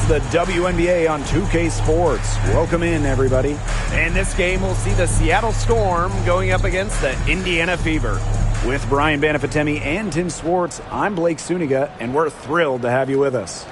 the WNBA on 2K Sports. Welcome in, everybody. In this game, we'll see the Seattle Storm going up against the Indiana Fever. With Brian Banafatemi and Tim Swartz, I'm Blake Suniga, and we're thrilled to have you with us.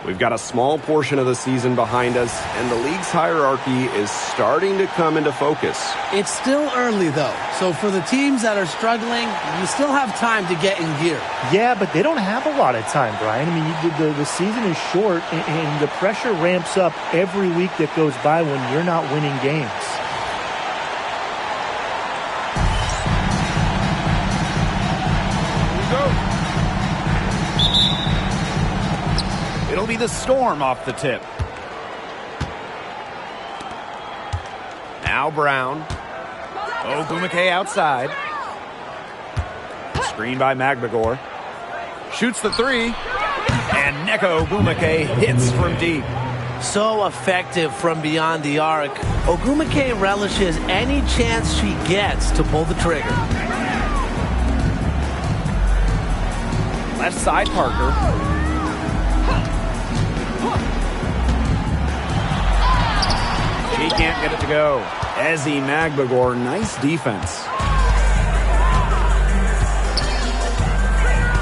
We've got a small portion of the season behind us, and the league's hierarchy is starting to come into focus. It's still early, though, so for the teams that are struggling, you still have time to get in gear. Yeah, but they don't have a lot of time, Brian. I mean, the season is short, and the pressure ramps up every week that goes by when you're not winning games. It'll be the Storm off the tip. Now Brown. Wnba outside. Screen by Magbagor. Shoots the three. And Neko Wnba hits from deep. So effective from beyond the arc. Wnba relishes any chance she gets to pull the trigger. Left side Parker. He can't get it to go. Ezzy Magbagor, nice defense.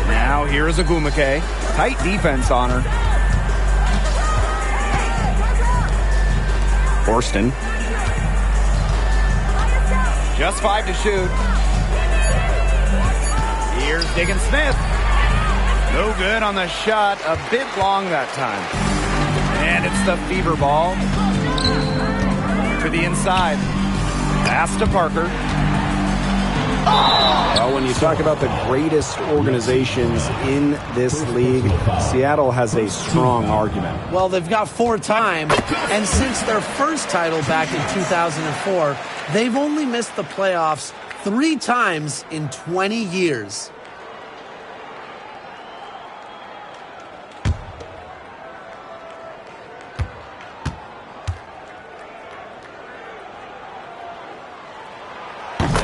Now here's a Wnba. Tight defense on her. Horston. Just 5 to shoot. Here's Diggin Smith. No good on the shot. A bit long that time. And it's the Fever ball. To the inside. Pass to Parker. Well, when you talk about the greatest organizations in this league, Seattle has a strong argument. Well, they've got 4 times, and since their first title back in 2004, they've only missed the playoffs 3 times in 20 years.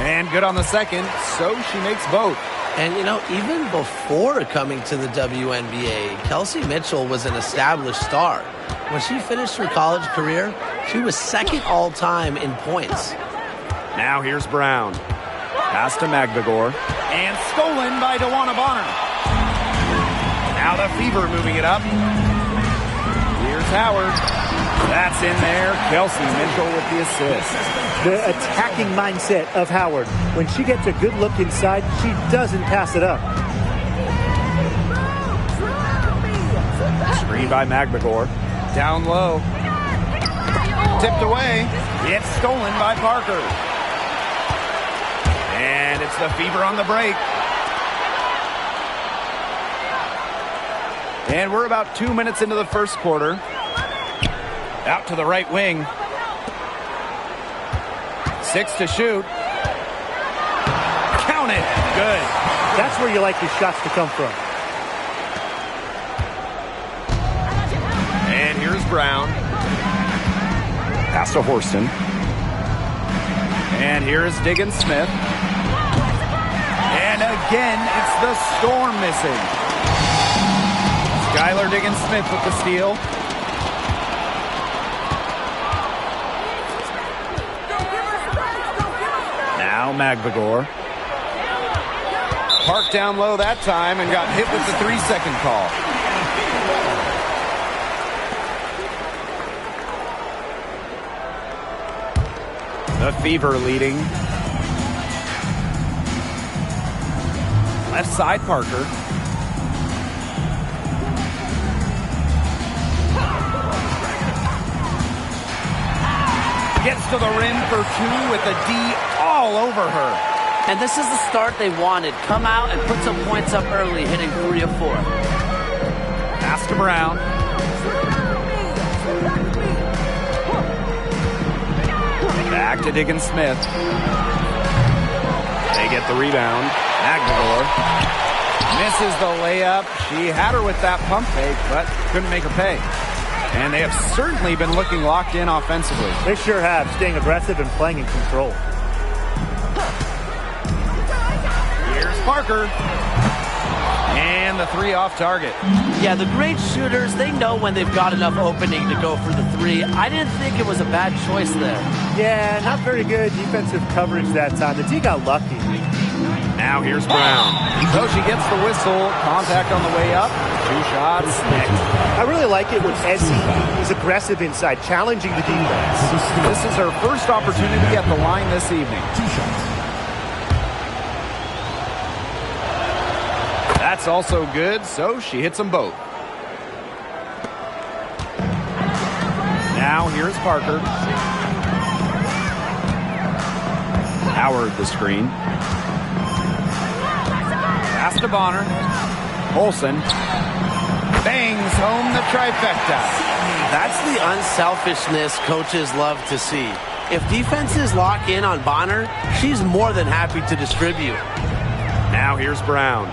And good on the second, so she makes both. And, you know, even before coming to the WNBA, Kelsey Mitchell was an established star. When she finished her college career, she was second all-time in points. Now here's Brown. Pass to Magbagor. And stolen by Wnba. Now the Fever moving it up. Here's Howard. That's in there. Kelsey Mitchell with the assist. The attacking mindset of Howard. When she gets a good look inside, she doesn't pass it up. Screen by Magbagor. Down low. Tipped away. It's stolen by Parker. And it's the Fever on the break. And we're about 2 minutes into the first quarter. Out to the right wing. 6 to shoot. Count it. Good. That's where you like your shots to come from. And here's Brown. Pass to Horston. And here's Diggin Smith. And again, it's the Storm missing. Skylar Diggin Smith with the steal. Now Magbagor. Parked down low that time and got hit with the 3-second call. The Fever leading. Left side Parker. Gets to the rim for 2 with a D all over her. And this is the start they wanted. Come out and put some points up early, hitting 3 of 4. Pass to Brown. Back to Diggin Smith. They get the rebound. Magbagor misses the layup. She had her with that pump fake, but couldn't make her pay. And they have certainly been looking locked in offensively. They sure have, staying aggressive and playing in control. Here's Parker. And And the three off target. Yeah, the great shooters, they know when they've got enough opening to go for the three. I didn't think it was a bad choice there. Yeah, not very good defensive coverage that time. The D got lucky. Now here's Brown. So she gets the whistle. Contact on the way up. 2 shots. Next. I really like it when Ezzy is aggressive inside, challenging the defense. This is her first opportunity at the line this evening. 2 shots. That's also good, so she hits them both. Now here's Parker. Howard the screen. Pass to Bonner. Olsen. Bangs home the trifecta. That's the unselfishness coaches love to see. If defenses lock in on Bonner, she's more than happy to distribute. Now here's Brown.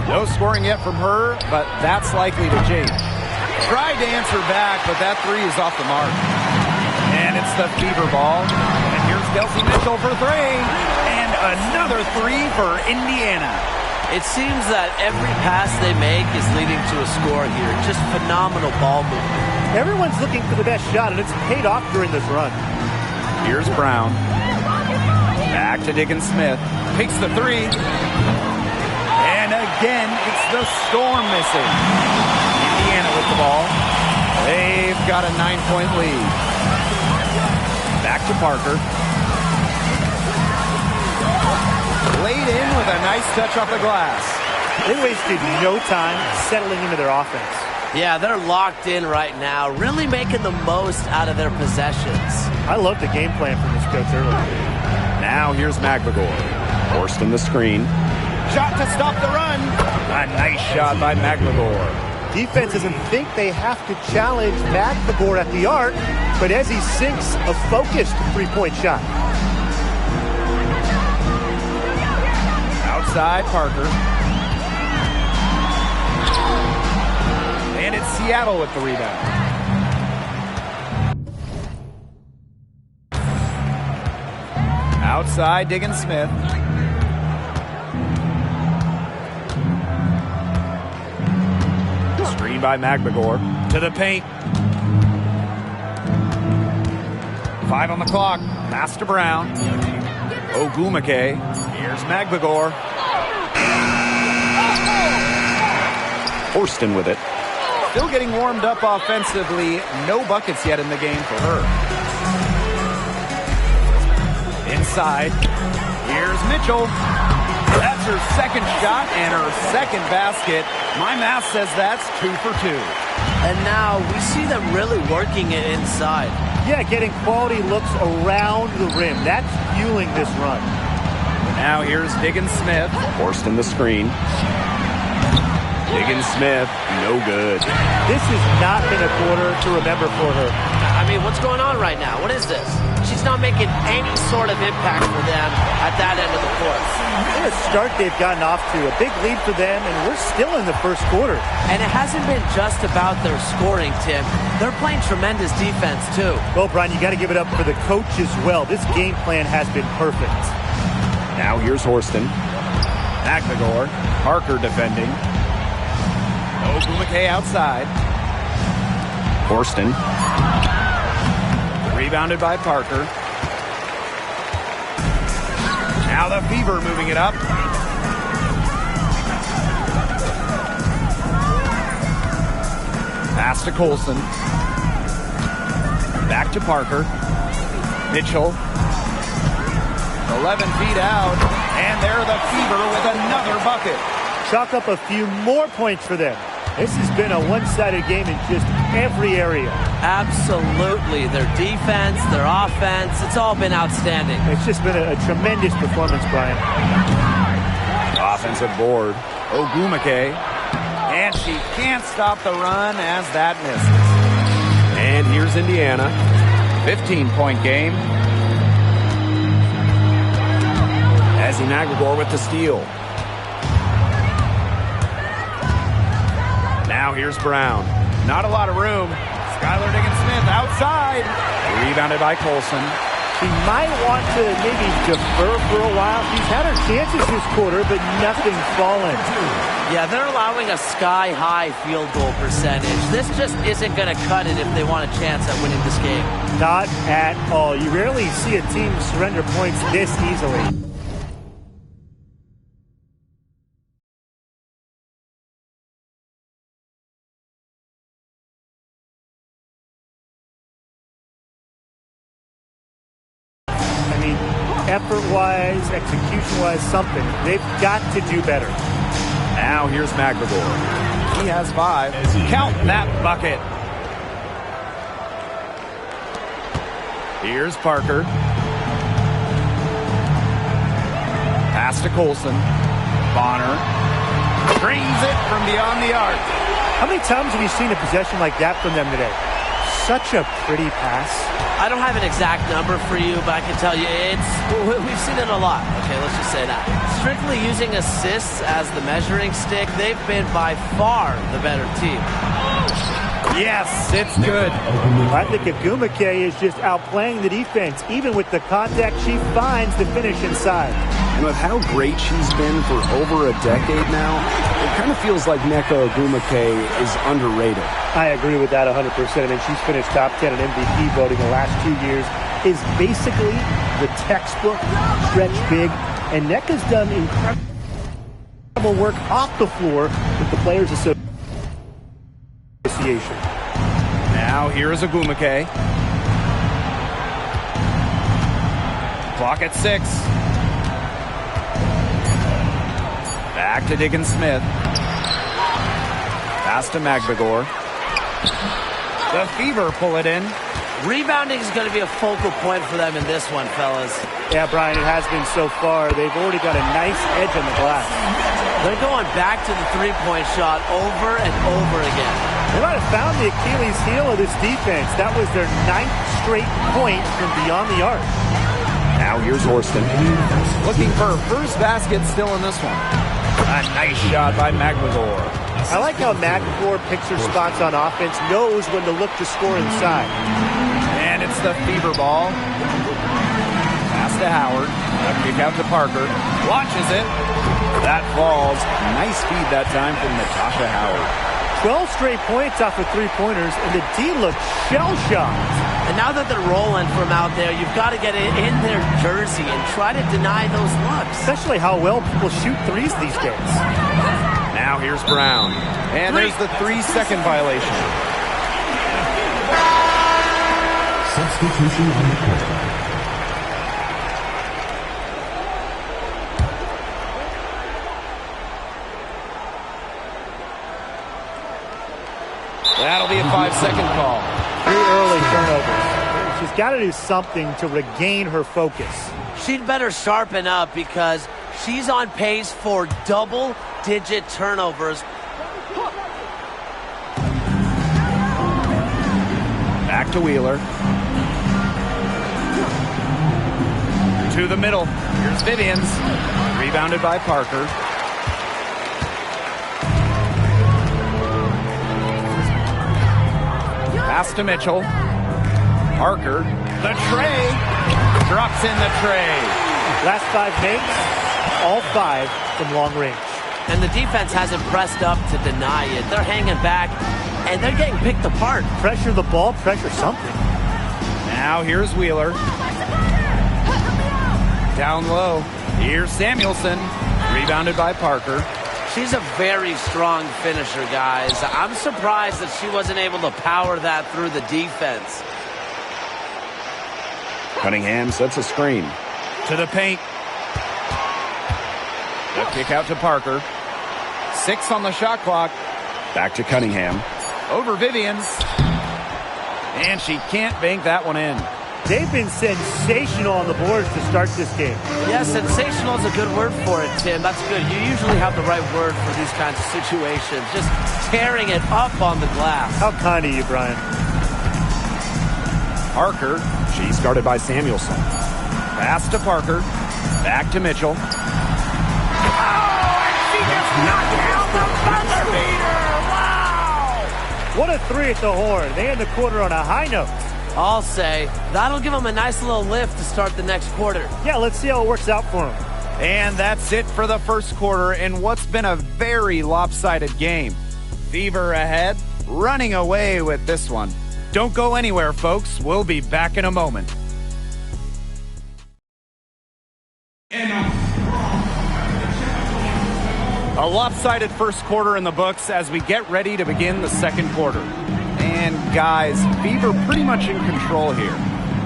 No scoring yet from her, but that's likely to change. Tried to answer back, but that three is off the mark. And it's the fever ball. And here's Kelsey Mitchell for 3. And another 3 for Indiana. It seems that every pass they make is leading to a score here. Just phenomenal ball movement. Everyone's looking for the best shot, and it's paid off during this run. Here's Brown. Back to Diggins Smith. Takes the 3. And again, it's the Storm missing. Indiana with the ball. They've got a 9-point lead. Back to Parker. Laid in with a nice touch off the glass. They wasted no time settling into their offense. Yeah, they're locked in right now, really making the most out of their possessions. I love the game plan from this coach earlier. Now here's McLegore. Forced in the screen. Shot to stop the run. A nice shot by McLegore. Defense doesn't think they have to challenge McLegore at the arc, but as he sinks a focused three-point shot. Outside Parker. And it's Seattle with the rebound. Outside Diggins Smith. Screen by McLegore. To the paint. 5 on the clock. Pass to Brown. Ogumake. Here's McLegore. Horston with it. Still getting warmed up offensively. No buckets yet in the game for her. Inside. Here's Mitchell. That's her second shot and her second basket. My math says that's 2 for 2. And now we see them really working it inside. Yeah, getting quality looks around the rim. That's fueling this run. Now here's Diggins Smith. Forced in the screen. Diggins Smith, no good. This has not been a quarter to remember for her. I mean, what's going on right now? What is this? She's not making any sort of impact for them at that end of the court. What a start they've gotten off to. A big lead for them, and we're still in the first quarter. And it hasn't been just about their scoring, Tim. They're playing tremendous defense, too. Well, Brian, you got to give it up for the coach as well. This game plan has been perfect. Now here's Horston. McLegore. Parker defending. Ogumake outside. Horston. Rebounded by Parker. Now the Fever moving it up. Pass to Colson. Back to Parker. Mitchell. 11 feet out. And there the Fever with another bucket. Chalk up a few more points for them. This has been a one-sided game in just every area. Absolutely. Their defense, their offense, it's all been outstanding. It's just been a tremendous performance, Brian. Offensive board. Ogumake. And she can't stop the run as that misses. And here's Indiana. 15-point game. Ezzy McLegore with the steal. Now here's Brown. Not a lot of room. Skylar Diggins-Smith outside. Rebounded by Colson. She might want to maybe defer for a while. She's had her chances this quarter, but nothing's fallen. Yeah, they're allowing a sky-high field goal percentage. This just isn't going to cut it if they want a chance at winning this game. Not at all. You rarely see a team surrender points this easily. Effort-wise, execution-wise, something. They've got to do better. Now here's Magdagor. He has 5. Count that bucket. Here's Parker. Pass to Colson. Bonner. Drains it from beyond the arc. How many times have you seen a possession like that from them today? Such a pretty pass. I don't have an exact number for you, but I can tell you we've seen it a lot. Okay, let's just say that. Strictly using assists as the measuring stick, they've been by far the better team. Yes, it's good. I think Wnba is just outplaying the defense, even with the contact she finds to finish inside. And with how great she's been for over a decade now, it kind of feels like Nneka Ogwumike is underrated. I agree with that 100%. I mean, she's finished top 10 in MVP voting the last 2 years, is basically the textbook stretch big, and Nneka's done incredible work off the floor with the Players Association. Now here's Ogwumike. Clock at 6. Back to Diggins-Smith. Pass to Magdagor. The Fever pull it in. Rebounding is going to be a focal point for them in this one, fellas. Yeah, Brian, it has been so far. They've already got a nice edge on the glass. They're going back to the three-point shot over and over again. They might have found the Achilles heel of this defense. That was their 9th straight point from beyond the arc. Now here's Horston. Looking for her first basket still in this one. A nice shot by Magdagor. I like how Magdagor picks her spots on offense, knows when to look to score inside. And it's the Fever ball. Pass to Howard. A kick out to Parker. Launches it. That falls. Nice feed that time from Natasha Howard. 12 straight points off of three-pointers, and the D looks shell-shocked. And now that they're rolling from out there, you've got to get it in their jersey and try to deny those looks. Especially how well people shoot threes these days. Now here's Brown. And there's the 3-second violation. Substitution on the court. That'll be a 5-second call. 3 early turnovers. She's got to do something to regain her focus. She'd better sharpen up because she's on pace for double-digit turnovers. Back to Wheeler. To the middle. Here's Vivians. Rebounded by Parker. Pass to Mitchell. Parker. The tray. Drops in the tray. Last 5 makes, all 5 from long range. And the defense hasn't pressed up to deny it. They're hanging back, and they're getting picked apart. Pressure the ball, pressure something. Now here's Wheeler. Down low. Here's Samuelson. Rebounded by Parker. She's a very strong finisher, guys. I'm surprised that she wasn't able to power that through the defense. Cunningham sets a screen. To the paint. The kick out to Parker. 6 on the shot clock. Back to Cunningham. Over Vivians. And she can't bank that one in. They've been sensational on the boards to start this game. Yeah, sensational is a good word for it, Tim. That's good. You usually have the right word for these kinds of situations. Just tearing it up on the glass. How kind of you, Brian. Parker. She's guarded by Samuelson. Pass to Parker. Back to Mitchell. Oh, and she just knocked down the buzzer beater. Wow! What a 3 at the horn. They end the quarter on a high note. I'll say that'll give them a nice little lift to start the next quarter. Yeah, let's see how it works out for them. And that's it for the first quarter in what's been a very lopsided game. Fever ahead, running away with this one. Don't go anywhere, folks. We'll be back in a moment. A lopsided first quarter in the books as we get ready to begin the second quarter. And guys, Fever pretty much in control here.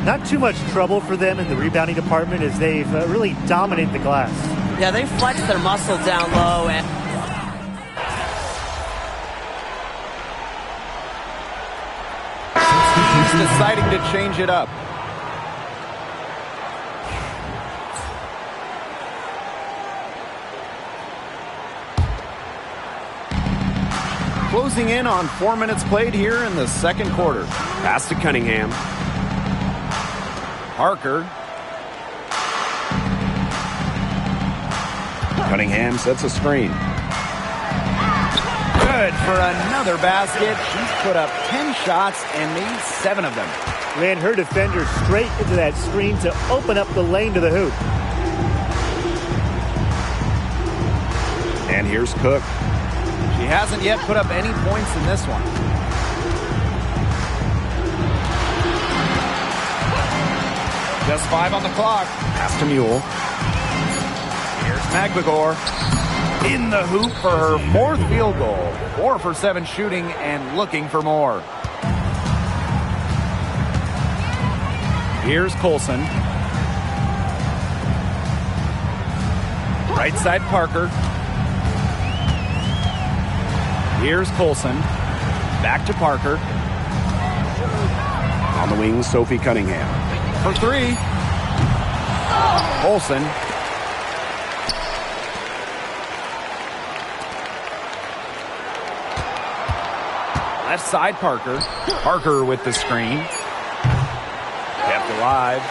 Not too much trouble for them in the rebounding department as they've really dominated the glass. Yeah, they flex their muscle down low and He's deciding to change it up. Closing in on 4 minutes played here in the second quarter. Pass to Cunningham. Parker. Cunningham sets a screen. Good for another basket. She's put up 10 shots and made 7 of them. Ran her defender straight into that screen to open up the lane to the hoop. And here's Cook. She hasn't yet put up any points in this one. Just 5 on the clock. Pass to Mule. Here's Magbagor. In the hoop for her 4th field goal. 4 for 7 shooting and looking for more. Here's Colson. Right side Parker. Here's Colson. Back to Parker. On the wing, Sophie Cunningham. For 3. Colson. Left side Parker. Parker with the screen. Kept alive.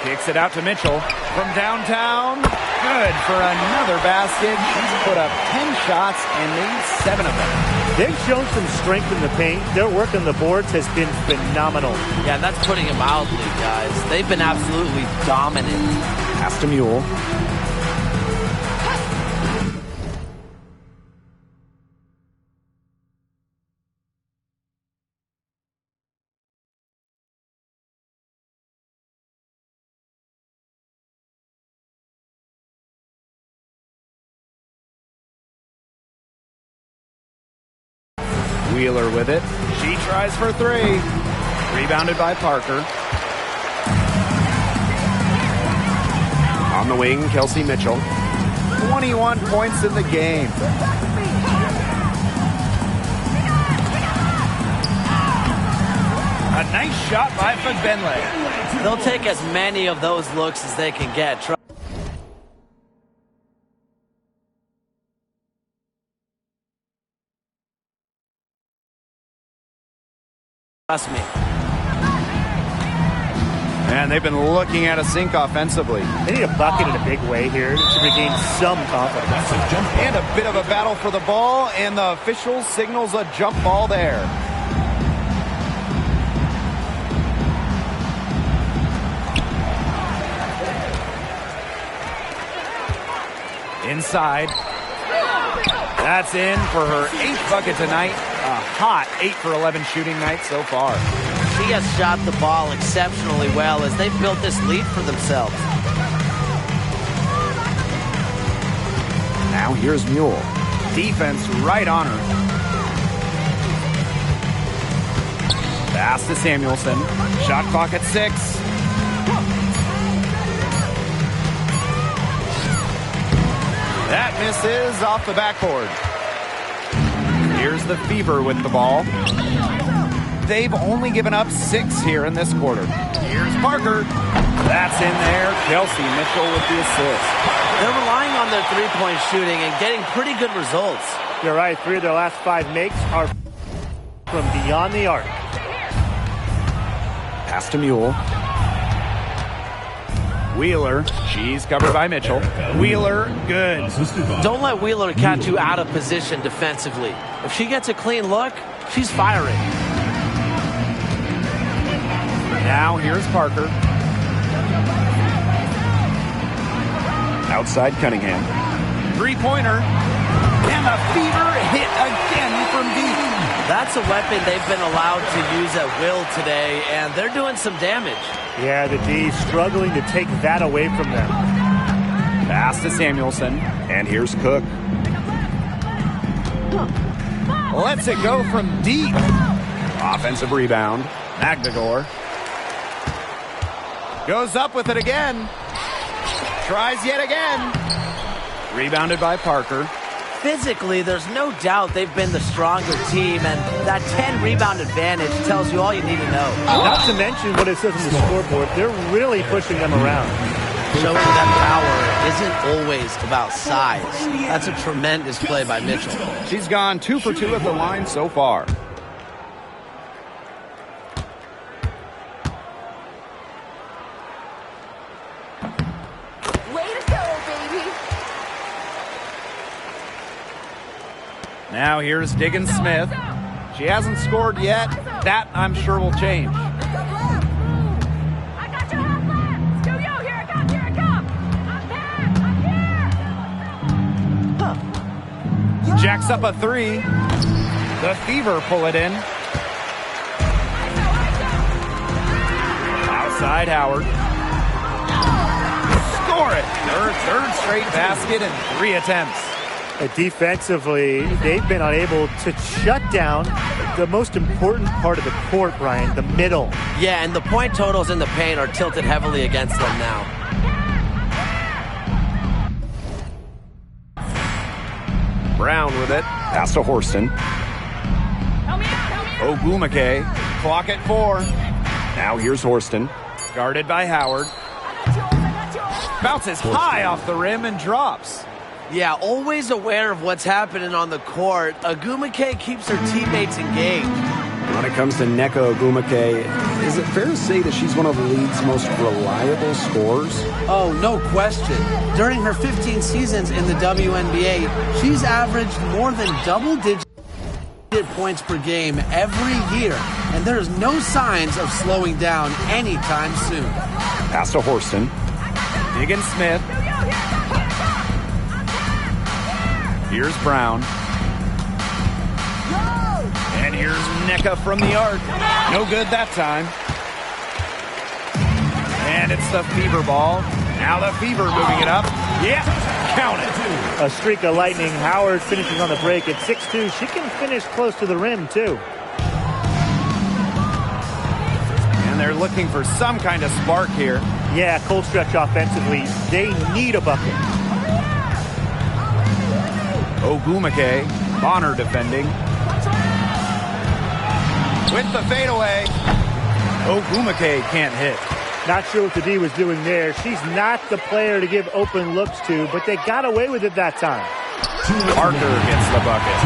Kicks it out to Mitchell. From downtown. Good for another basket. She's put up 10 shots and made 7 of them. They've shown some strength in the paint. Their work on the boards has been phenomenal. yeah, that's putting it mildly, guys. They've been absolutely dominant. Pass to Mule. Wheeler with it. She tries for 3. Rebounded by Parker. On the wing, Kelsey Mitchell. 21 points in the game. A nice shot by Fagbenle. They'll take as many of those looks as they can get. Trust me. And they've been looking at a sink offensively. They need a bucket in a big way here to regain some confidence. And a bit of a battle for the ball, and the official signals a jump ball there. Inside. That's in for her 8th bucket tonight. A hot 8 for 11 shooting night so far. She has shot the ball exceptionally well as they've built this lead for themselves. Now here's Mule. Defense right on her. Pass to Samuelson. Shot clock at 6. That misses off the backboard. Here's the Fever with the ball. They've only given up 6 here in this quarter. Here's Parker. That's in there. Kelsey Mitchell with the assist. They're relying on their three-point shooting and getting pretty good results. You're right. 3 of their last 5 makes are from beyond the arc. Pass to Mule. Wheeler. She's covered by Mitchell. Wheeler, good. Don't let Wheeler catch you out of position defensively. If she gets a clean look, she's firing. Now here's Parker. Outside Cunningham. Three-pointer. And the Fever hit again from deep. That's a weapon they've been allowed to use at will today, and they're doing some damage. Yeah, the D struggling to take that away from them. Pass to Samuelson. And here's Cook. Lets it go from deep. Offensive rebound. Magdagor. Goes up with it again. Tries yet again. Rebounded by Parker. Physically, there's no doubt they've been the stronger team, and that 10-rebound advantage tells you all you need to know. Not to mention what it says on the scoreboard, they're really pushing them around. Showing that power isn't always about size. That's a tremendous play by Mitchell. She's gone 2 for 2 at the line so far. Way to go, baby. Now here's Diggins Smith. She hasn't scored yet. That, I'm sure, will change. I got your half left. Yo, here I come, here I come. I'm here. Jacks up a 3. The Fever pull it in. Outside Howard. Score it. Her third straight basket in 3 attempts. Defensively, they've been unable to shut down the most important part of the court, Brian, the middle. Yeah, and the point totals in the paint are tilted heavily against them now. Brown with it. Pass to Horston. Help me out. Ogumake. Clock at 4. Now here's Horston. Guarded by Howard. I got yours. Bounces high off the rim and drops. Yeah, always aware of what's happening on the court, Ogumake keeps her teammates engaged. When it comes to Nneka Ogumake, is it fair to say that she's one of the league's most reliable scorers? Oh, no question. During her 15 seasons in the WNBA, she's averaged more than double-digit points per game every year, and there's no signs of slowing down anytime soon. Pass to Horston. Diggins Smith. Here's Brown. And here's Nneka from the arc. No good that time. And it's the Fever ball. Now the Fever moving it up. Yeah, count it. A streak of lightning. Howard finishes on the break at 6'2". She can finish close to the rim, too. And they're looking for some kind of spark here. Yeah, cold stretch offensively. They need a bucket. Ogumake. Bonner defending. With the fadeaway. Ogumake can't hit. Not sure what the D was doing there. She's not the player to give open looks to, but they got away with it that time. Parker gets the bucket.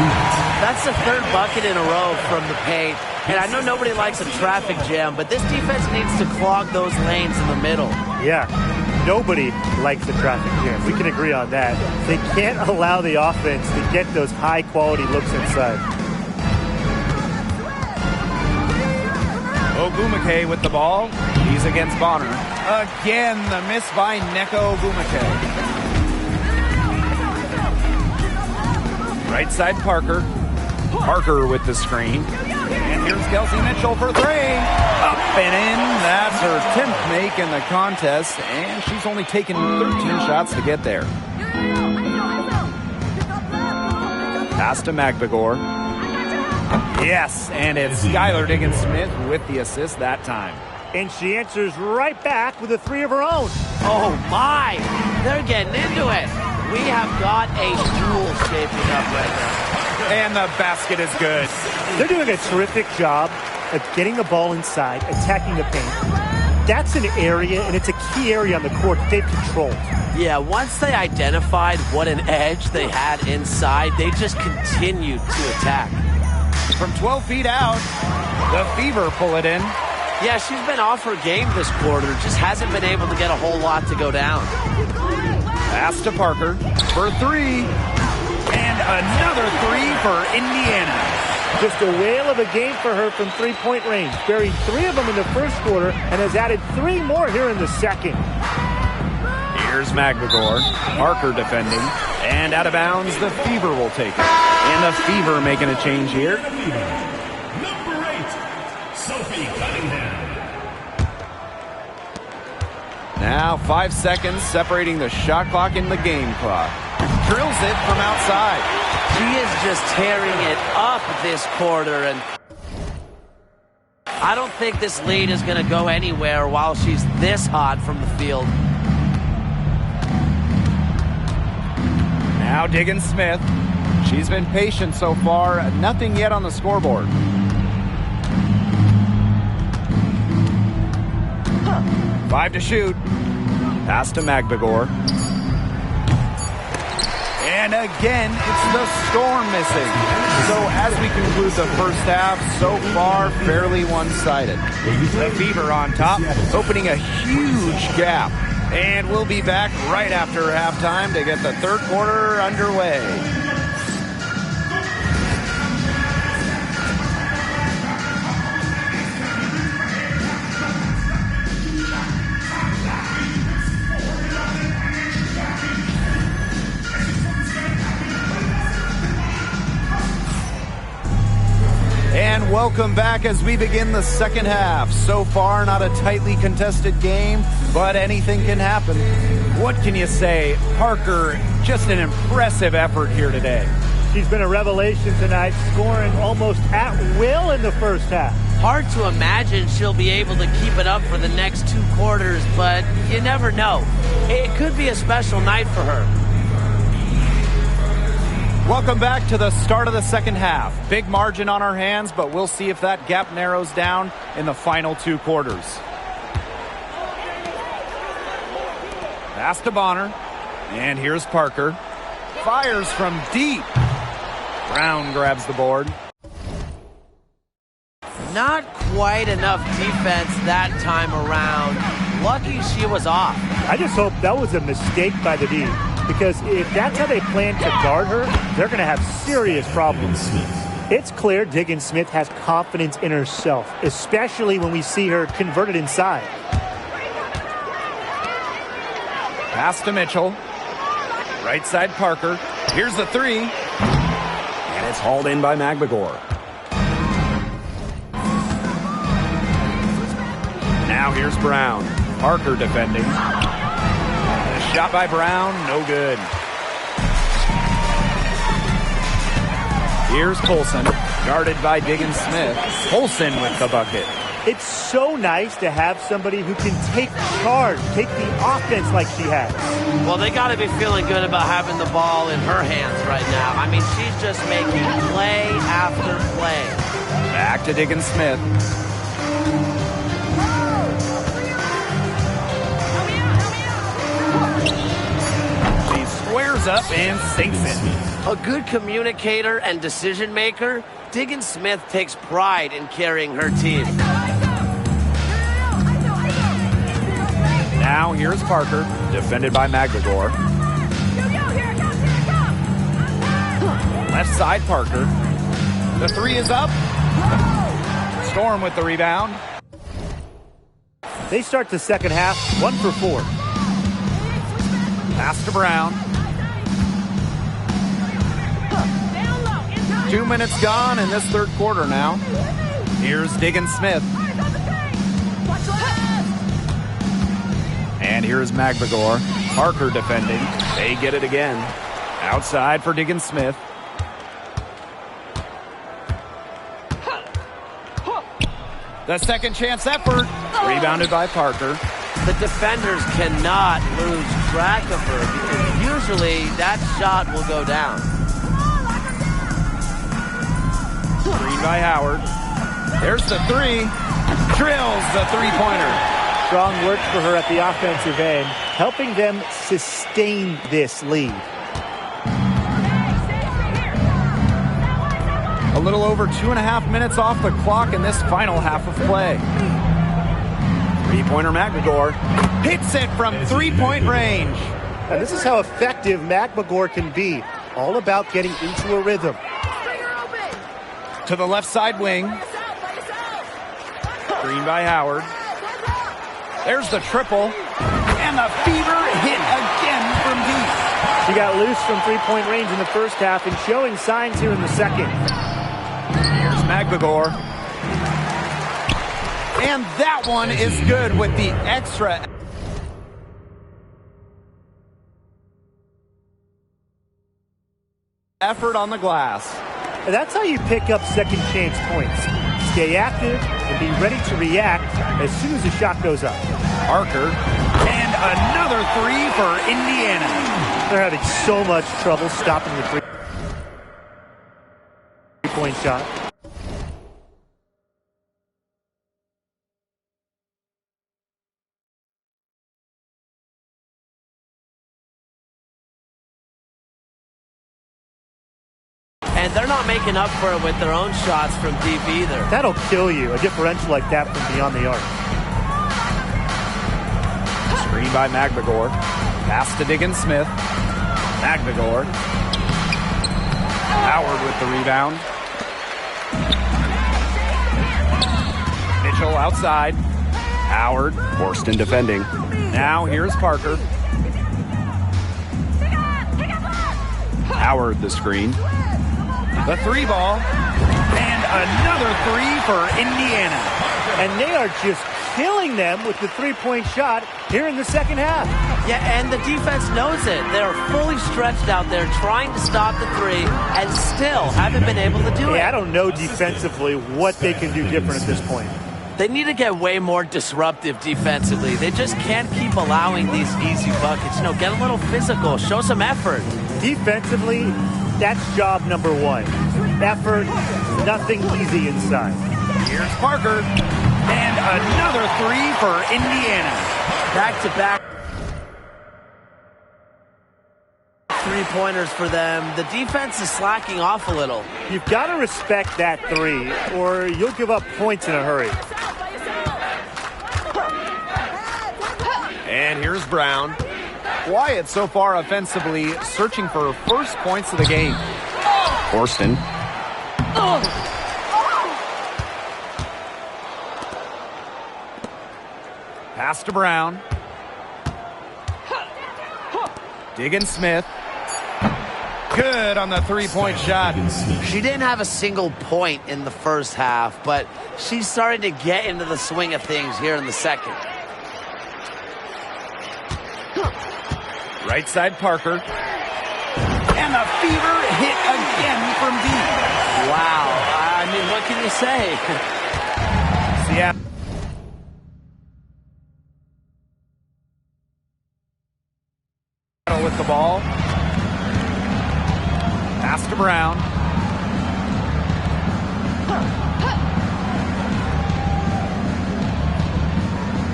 That's the third bucket in a row from the paint. And I know nobody likes a traffic jam, but this defense needs to clog those lanes in the middle. Yeah, nobody likes the traffic jam. We can agree on that. They can't allow the offense to get those high-quality looks inside. Ogumake with the ball. He's against Bonner. Again, the miss by Nneka Ogumake. Right side Parker. Parker with the screen. And here's Kelsey Mitchell for 3. Up and in. That's her 10th make in the contest. And she's only taken 13 shots to get there. Pass to Magdagor. Yes, and it's Skylar Diggins-Smith with the assist that time. And she answers right back with a 3 of her own. Oh, my. They're getting into it. We have got a duel shaping up right now. And the basket is good. They're doing a terrific job of getting the ball inside, attacking the paint. That's an area, and it's a key area on the court that they've controlled. Yeah, once they identified what an edge they had inside, they just continued to attack. From 12 feet out, the Fever pull it in. Yeah, she's been off her game this quarter, just hasn't been able to get a whole lot to go down. Pass to Parker for 3. And another 3 for Indiana. Just a whale of a game for her from three-point range. Buried 3 of them in the first quarter and has added 3 more here in the second. Here's Magbegor. Parker defending. And out of bounds, the Fever will take it. And the Fever making a change here. Number 8, Sophie Cunningham. Now 5 seconds separating the shot clock and the game clock. Drills it from outside. She is just tearing it up this quarter, and I don't think this lead is going to go anywhere while she's this hot from the field. Now Diggins Smith. She's been patient so far. Nothing yet on the scoreboard. Five to shoot. Pass to Magbegor. And again, it's the Storm missing. So as we conclude the first half, so far, fairly one-sided. The Fever on top, opening a huge gap. And we'll be back right after halftime to get the third quarter underway. And welcome back as we begin the second half. So far, not a tightly contested game, but anything can happen. What can you say? Parker, just an impressive effort here today. She's been a revelation tonight, scoring almost at will in the first half. Hard to imagine she'll be able to keep it up for the next 2 quarters, but you never know. It could be a special night for her. Welcome back to the start of the second half. Big margin on our hands, but we'll see if that gap narrows down in the final 2 quarters. Pass to Bonner. And here's Parker. Fires from deep. Brown grabs the board. Not quite enough defense that time around. Lucky she was off. I just hope that was a mistake by the D, because if that's how they plan to guard her, they're going to have serious problems. It's clear Diggins Smith has confidence in herself, especially when we see her converted inside. Pass to Mitchell. Right side Parker. Here's the 3. And it's hauled in by Magbegor. Now here's Brown. Parker defending. A shot by Brown, no good. Here's Colson, guarded by Diggins Smith. Colson with the bucket. It's so nice to have somebody who can take charge, take the offense like she has. Well, they got to be feeling good about having the ball in her hands right now. I mean, she's just making play after play. Back to Diggins Smith. She squares up and sinks it. A good communicator and decision maker, Diggins Smith takes pride in carrying her team. Now here's Parker, defended by Magbegor. Left side Parker. The 3 is up. Storm with the rebound. They start the second half 1 for 4. Pass to Brown. 2 minutes gone in this third quarter now. Here's Diggins Smith. And here's Magbegor. Parker defending. They get it again. Outside for Diggins Smith. The second chance effort. Rebounded by Parker. The defenders cannot lose track of her because usually that shot will go down. Screen by Howard. There's the 3. Drills the 3-pointer. Strong work for her at the offensive end, helping them sustain this lead. A little over 2.5 minutes off the clock in this final half of play. 3-pointer Magbegor hits it from 3-point range. And this is how effective Magbegor can be. All about getting into a rhythm. To the left side wing. Screen by Howard. There's the triple. And the fever hit again from deep. She got loose from three-point range in the first half and showing signs here in the second. Here's Magbagor. And that one is good with the extra effort on the glass. And that's how you pick up second chance points. Stay active and be ready to react as soon as the shot goes up. Parker. And another three for Indiana. They're having so much trouble stopping the three-point shot. And they're not making up for it with their own shots from deep either. That'll kill you, a differential like that from beyond the arc. Screen by Magbagor. Pass to Diggins-Smith. Magbagor. Howard with the rebound. Mitchell outside. Howard. Horston defending. Now here's Parker. Howard the screen. The three ball. And another three for Indiana. And they are just killing them with the three-point shot here in the second half. Yeah, and the defense knows it. They're fully stretched out there trying to stop the three and still haven't been able to do it. I don't know defensively what they can do different at this point. They need to get way more disruptive defensively. They just can't keep allowing these easy buckets. Get a little physical, show some effort. Defensively, that's job number one. Effort, nothing easy inside. Here's Parker. And another three for Indiana. Back-to-back three-pointers for them. The defense is slacking off a little. You've got to respect that three, or you'll give up points in a hurry. And here's Brown. Quiet so far offensively, searching for first points of the game. Horston. Pass to Brown. Diggins-Smith. Good on the three-point shot. She didn't have a single point in the first half, but she's starting to get into the swing of things here in the second. Right side Parker. And the fever hit again from deep. Wow. I mean, what can you say? Seattle with the ball. Pass to Brown.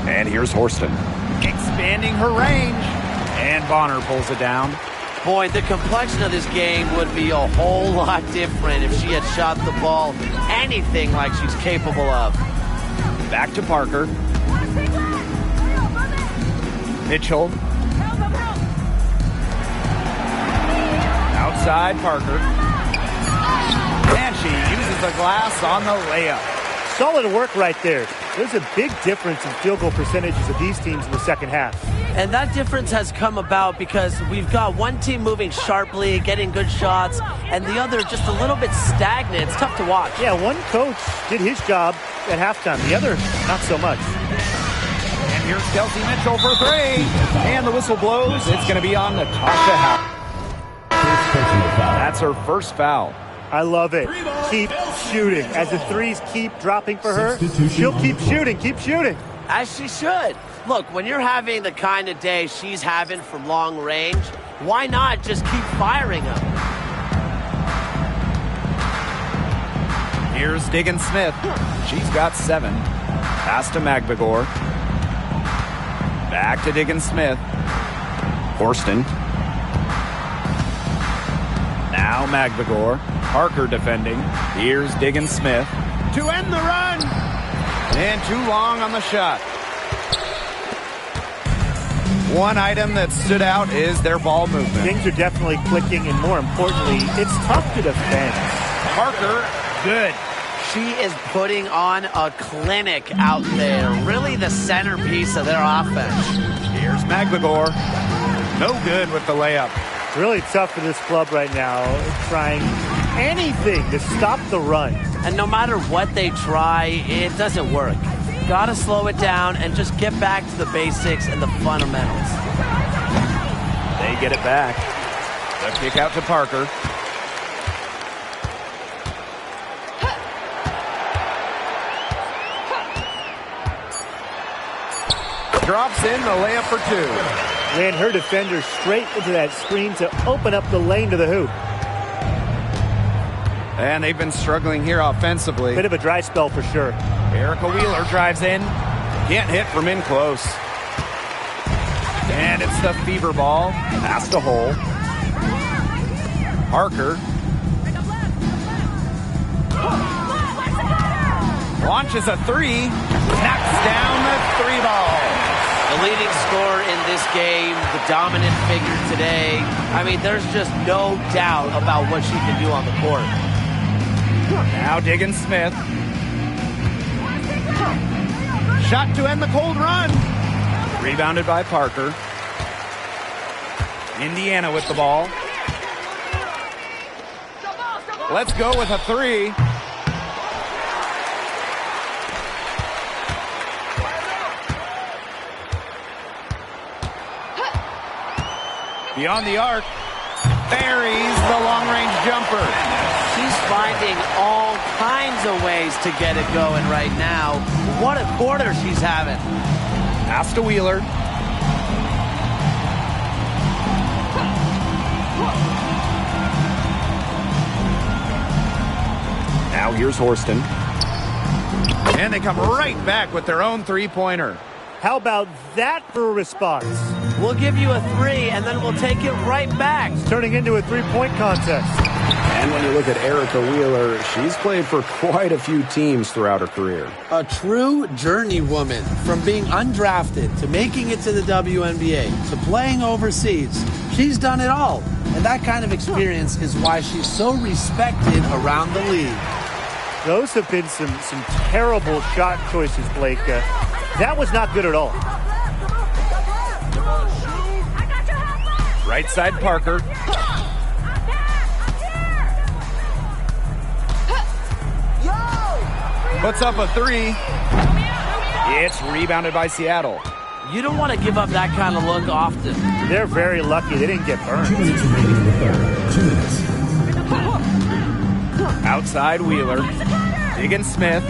And here's Horston. Expanding her range. And Bonner pulls it down. Boy, the complexion of this game would be a whole lot different if she had shot the ball anything like she's capable of. Back to Parker. Mitchell. Outside Parker. And she uses the glass on the layup. Solid work right there. There's a big difference in field goal percentages of these teams in the second half. And that difference has come about because we've got one team moving sharply, getting good shots, and the other just a little bit stagnant. It's tough to watch. Yeah, one coach did his job at halftime. The other, not so much. And here's Kelsey Mitchell for three. And the whistle blows. It's going to be on Natasha Howard. That's her first foul. I love it. Keep shooting. As the threes keep dropping for her, she'll keep shooting, As she should. Look, when you're having the kind of day she's having from long range, why not just keep firing them? Here's Diggins-Smith. She's got 7. Pass to Magbagor. Back to Diggins-Smith. Horston. Now Magbagor. Parker defending. Here's Diggins-Smith to end the run. And too long on the shot. One item that stood out is their ball movement. Things are definitely clicking, and more importantly, it's tough to defend. Parker Good. She is putting on a clinic out there. Really the centerpiece of their offense. Here's McGregor. No good with the layup. It's really tough for this club right now, trying anything to stop the run. And no matter what they try, it doesn't work. Got to slow it down and just get back to the basics and the fundamentals. They get it back. The kick out to Parker. Drops in the layup for two. Ran her defender straight into that screen to open up the lane to the hoop. And they've been struggling here offensively. Bit of a dry spell for sure. Erica Wheeler drives in. Can't hit from in close. And it's the fever ball. Pass to Hole. Parker. Launches a three. Knocks down the three ball. The leading scorer in this game, the dominant figure today. I mean, there's just no doubt about what she can do on the court. Now Diggins Smith. Shot to end the cold run. Rebounded by Parker. Indiana with the ball. Let's go with a three. Beyond the arc. Buries the long-range jumper. She's finding all kinds of ways to get it going right now. What a quarter she's having. Pass to Wheeler. Now here's Horston. And they come right back with their own three-pointer. How about that for a response? We'll give you a three, and then we'll take it right back. It's turning into a three-point contest. And when you look at Erica Wheeler, she's played for quite a few teams throughout her career. A true journeywoman, from being undrafted to making it to the WNBA to playing overseas. She's done it all. And that kind of experience is why she's so respected around the league. Those have been some terrible shot choices, Blake. That was not good at all. Right side Parker. Puts up a three. It's rebounded by Seattle. You don't want to give up that kind of look often. They're very lucky they didn't get burned. 2 minutes remaining in the third. 2 minutes. Outside Wheeler. Diggins Smith.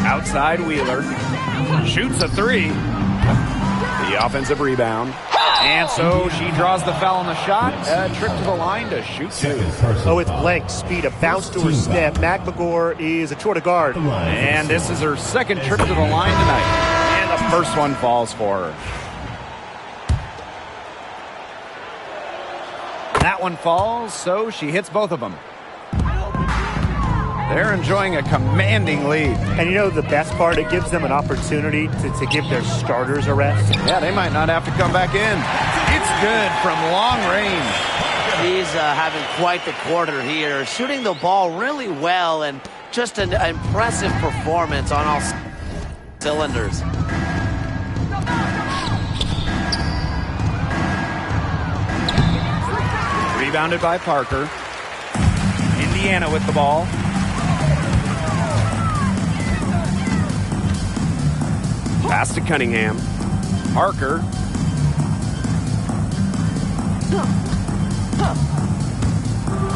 Outside Wheeler. Shoots a three. The offensive rebound. And so she draws the foul on the shot. A trip to the line to shoot two. Oh, with blank speed, a bounce to her step. McGregor is a short of guard. And this is her second trip to the line tonight. And the first one falls for her. That one falls, so she hits both of them. They're enjoying a commanding lead. And you know the best part? It gives them an opportunity to give their starters a rest. Yeah, they might not have to come back in. It's good from long range. She's having quite the quarter here, shooting the ball really well and just an impressive performance on all cylinders. Rebounded by Parker. Indiana with the ball. Pass to Cunningham. Parker.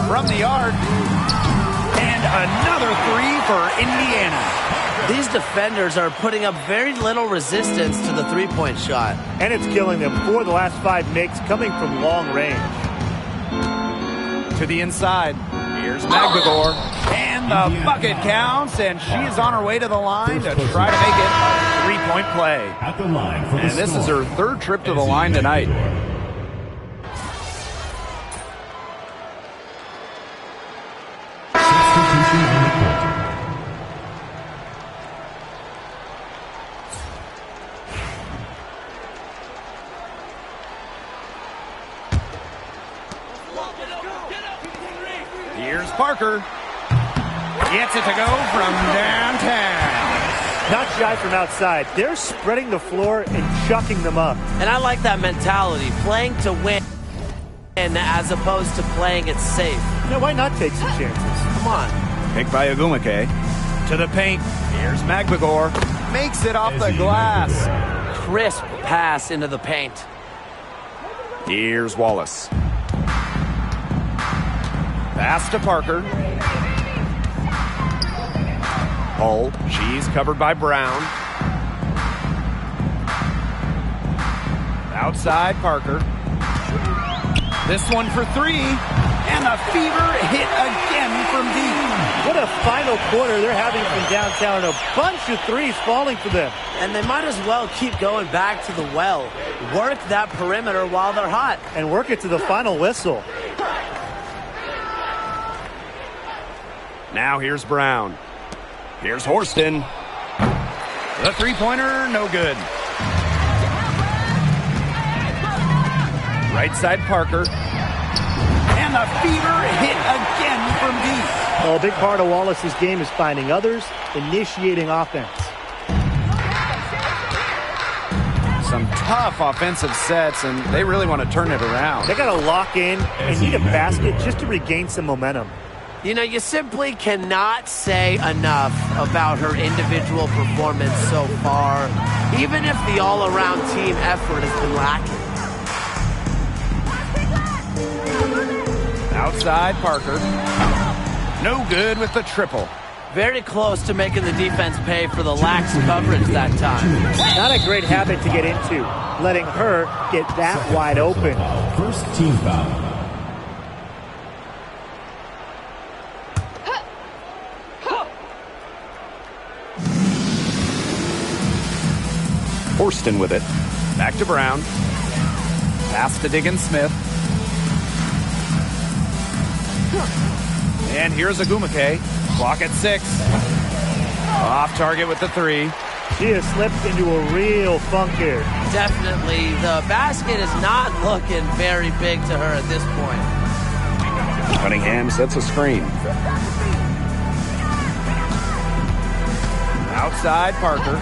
From the arc. And another three for Indiana. These defenders are putting up very little resistance to the three-point shot. And it's killing them. 4 of the last 5 makes coming from long range. To the inside. Here's McGregor. And the bucket counts, and she's on her way to the line to try to make it a three-point play. At the line for the And this is her third trip to the line tonight. Parker. Gets it to go from downtown. Not shy from outside. They're spreading the floor and chucking them up. And I like that mentality, playing to win as opposed to playing it safe. Now, why not take some chances? Come on. Picked by Wnba. To the paint. Here's Magbagor. Makes it off the glass. Crisp pass into the paint. Here's Wallace. Pass to Parker. Hull. She's covered by Brown. Outside Parker. This one for three. And the Fever hit again from deep. What a final quarter they're having from downtown. A bunch of threes falling for them. And they might as well keep going back to the well. Work that perimeter while they're hot. And work it to the final whistle. Now here's Brown. Here's Horston. The three-pointer, no good. Right side Parker. And the Fever hit again from deep. Well, a big part of Wallace's game is finding others, initiating offense. Some tough offensive sets, and they really want to turn it around. They got to lock in and need a basket just to regain some momentum. You know, you simply cannot say enough about her individual performance so far, even if the all-around team effort has been lacking. Outside Parker. No good with the triple. Very close to making the defense pay for the lax coverage that time. Not a great habit to get into, letting her get that wide open. First team foul. Horston with it. Back to Brown. Pass to Diggins-Smith. And here's Agumake. Clock at 6. Off target with the three. She has slipped into a real funk here. Definitely. The basket is not looking very big to her at this point. Cunningham sets a screen. Outside Parker.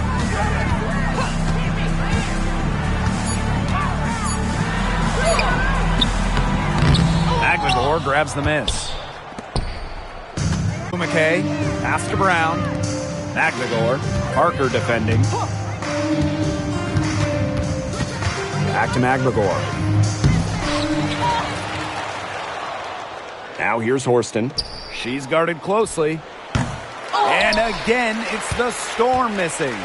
Magbagor grabs the miss. McKay, pass to Brown. Magbagor, Parker defending. Back to Magbagor. Now here's Horston. She's guarded closely. And again, it's the Storm missing.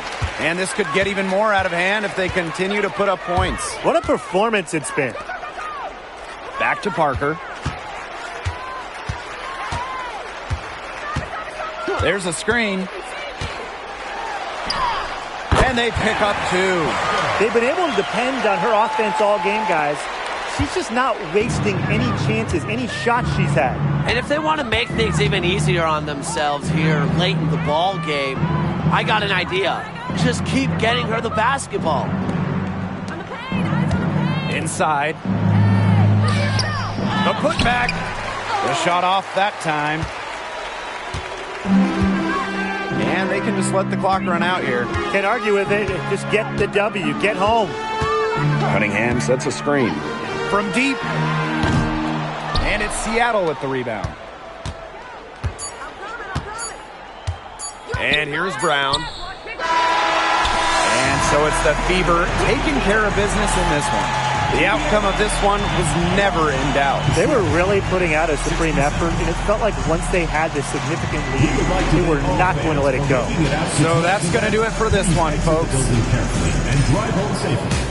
And this could get even more out of hand if they continue to put up points. What a performance it's been. Back to Parker. There's a screen. And they pick up two. They've been able to depend on her offense all game, guys. She's just not wasting any chances, any shots she's had. And if they want to make things even easier on themselves here late in the ball game, I got an idea. Just keep getting her the basketball. Inside. The putback. The shot off that time. And they can just let the clock run out here. Can't argue with it. Just get the W. Get home. Cunningham sets a screen. From deep. And it's Seattle with the rebound. And here's Brown. And so it's the Fever taking care of business in this one. The outcome of this one was never in doubt. They were really putting out a supreme effort, and it felt like once they had this significant lead, they were not going to let it go. So that's going to do it for this one, folks. And drive home safely.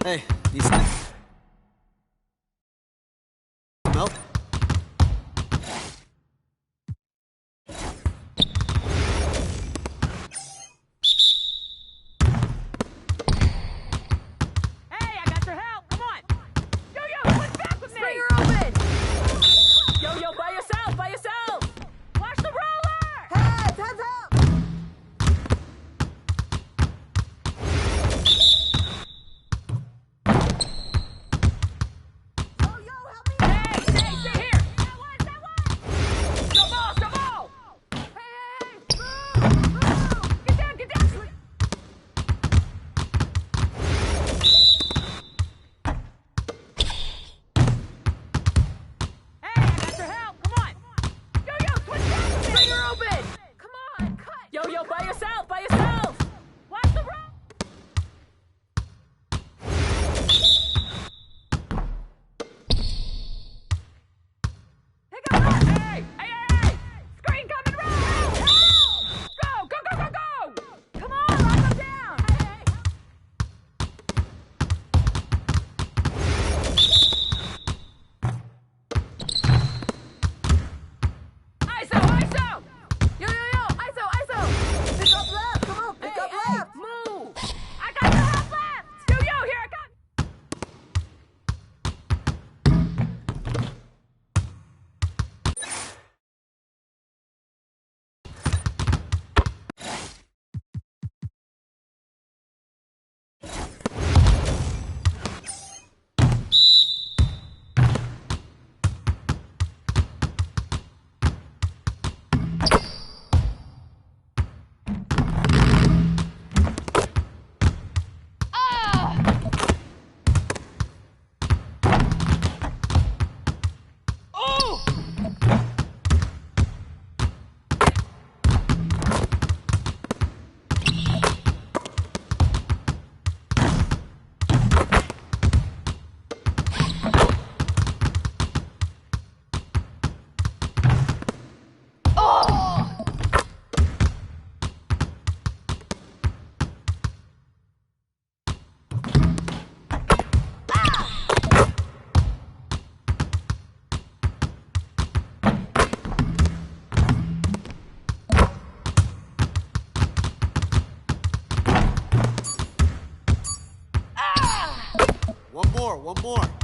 Hey, need some milk? Hey, I got your help. Come on. Yo-yo, switch back with me. Springer open. Yo-yo, by yourself, by yourself. Watch the roller. Heads up. Yo-yo, help me. Hey, stay here. That one. Go ball. Hey. Move. Get down. Hey, I got your help. Come on. Yo-yo, switch back with me. Springer open. Come on, cut. Yo-yo, by yourself, by yourself. Watch the roll. Pick up that. Hey. Screen coming round. Help. Go. Come on, lock them down. Hey. ISO! Yo, ISO! Pick up left! Come on, pick up left! Move! I got the help left! Yo, here I come! One more.